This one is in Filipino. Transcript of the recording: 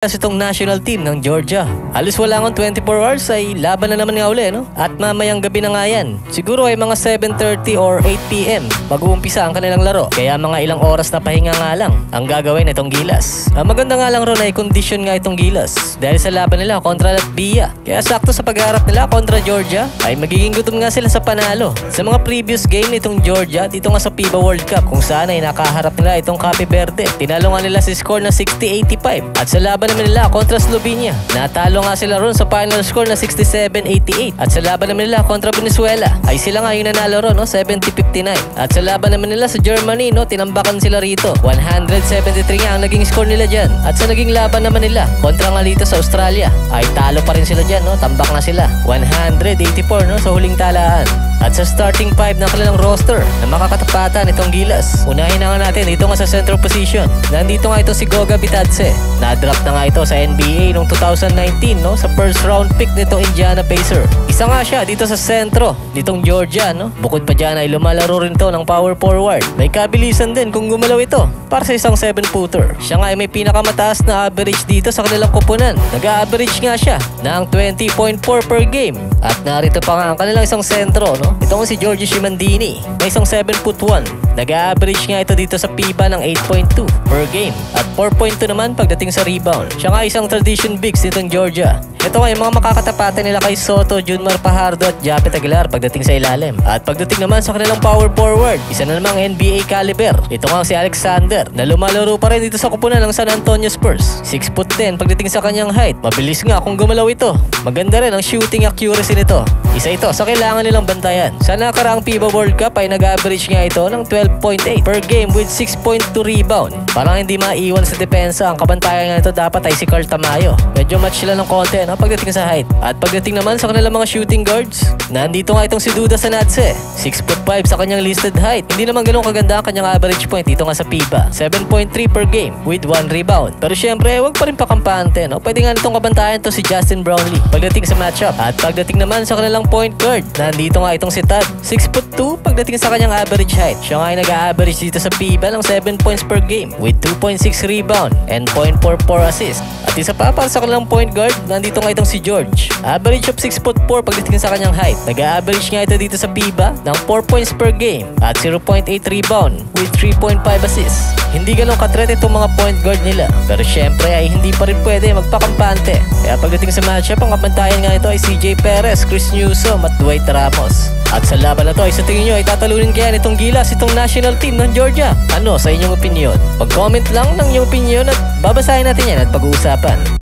Kasi itong national team ng Georgia. Halos wala ngang 24 hours ay laban na naman nga uli, no? At mamayang gabi na nga yan. Siguro ay mga 7:30 or 8 PM mag-uumpisa ang kanilang laro. Kaya mga ilang oras na pahinga nga lang ang gagawin itong Gilas. Ang maganda nga lang ron ay condition nga itong Gilas dahil sa laban nila kontra Latvia. Kaya sakto sa pag-harap nila kontra Georgia ay magiging gutom nga sila sa panalo. Sa mga previous game nitong Georgia dito nga sa FIBA World Cup kung saan ay nakaharap nila itong Cape Verde. Tinalo nga nila si score na 60-85 at sa laban naman nila kontra Slovenia. Natalo nga sila ron sa final score na 67-88. At sa laban naman nila kontra Venezuela ay sila nga yung nanalo ron, no? 70-59. At sa laban naman nila sa Germany, no? Tinambakan sila rito. 173 nga ang naging score nila dyan. At sa naging laban naman nila kontra nga dito sa Australia ay talo pa rin sila dyan, no? Tambak na sila. 184, no? Sa huling talaan. At sa starting 5 ng kanilang roster na makakatapatan itong Gilas. Unahin na nga natin dito nga sa central position. Nandito nga ito si Goga Bitadze. Na-drop na nga ito sa NBA noong 2019, no? Sa first round pick nitong Indiana Pacer. Isa nga siya dito sa sentro nitong Georgia, no? Bukod pa dyan ay lumalaro rin to ng power forward. May kabilisan din kung gumalaw ito para sa isang 7-footer. Siya nga ay may pinakamataas na average dito sa kanilang kupunan. Nag-average nga siya ng 20.4 per game. At narito pa nga ang kanilang isang sentro, no? Ito nga si Giorgio Cimandini na isang 7'1". Nag-average nga ito dito sa FIBA ng 8.2 per game. At 4.2 naman pagdating sa rebound. Siya nga isang tradition bigs nitong Georgia. Ito nga yung mga makakatapatan nila kay Soto, Junmar Fajardo at Japet Aguilar pagdating sa ilalim. At pagdating naman sa kanilang power forward, isa na namang NBA caliber. Ito nga si Alexander na lumalaro pa rin dito sa kupunan ng San Antonio Spurs. 6'10" pagdating sa kanyang height. Mabilis nga kung gumalaw ito. Maganda rin ang shooting accuracy nito. Isa ito sa kailangan nilang bantayan. Sa nakaraang FIBA World Cup ay nag-average nga ito ng 12.8 per game with 6.2 rebound. Parang hindi maiwan sa depensa. Ang kabantayan nga ito dapat ay si Carl Tamayo. Medyo match sila ng konti, no? Pagdating sa height. At pagdating naman sa kanilang mga shooting guards, nandito nga itong si Duda Sanadze. 6'5" sa kanyang listed height. Hindi naman ganun kaganda ang kanyang average point dito nga sa FIBA. 7.3 per game with 1 rebound. Pero syempre, wag pa rin pakampante, no? Pwede nga nitong kabantayan to si Justin Brownlee pagdating sa matchup. At pagdating naman sa kanilang point guard, nandito nga itong si Tad. 6'2" pagdating sa kanyang average height. Siya nga ay nag-average dito sa FIBA ng 7 points per game with 2.6 rebound and 0.44 assist. At isa pa para sa kanilang point guard, nandito nga itong si George. Average of 6'4" pagdating sa kanyang height. Nag-average nga ito dito sa FIBA ng 4 points per game at 0.8 rebound with 3.5 assists. Hindi ganun katret itong mga point guard nila. Pero syempre ay hindi pa rin pwede magpakampante. Kaya pagdating sa matchup, ang kabantayan nga ito ay CJ Perez, Chris Newsom at Dwight Ramos. At sa laban na to ay sa tingin nyo ay tatalunin kaya nitong Gilas itong national team ng Georgia? Ano sa inyong opinion? Mag-comment lang ng inyong opinion at babasahin natin yan at pag-uusapan.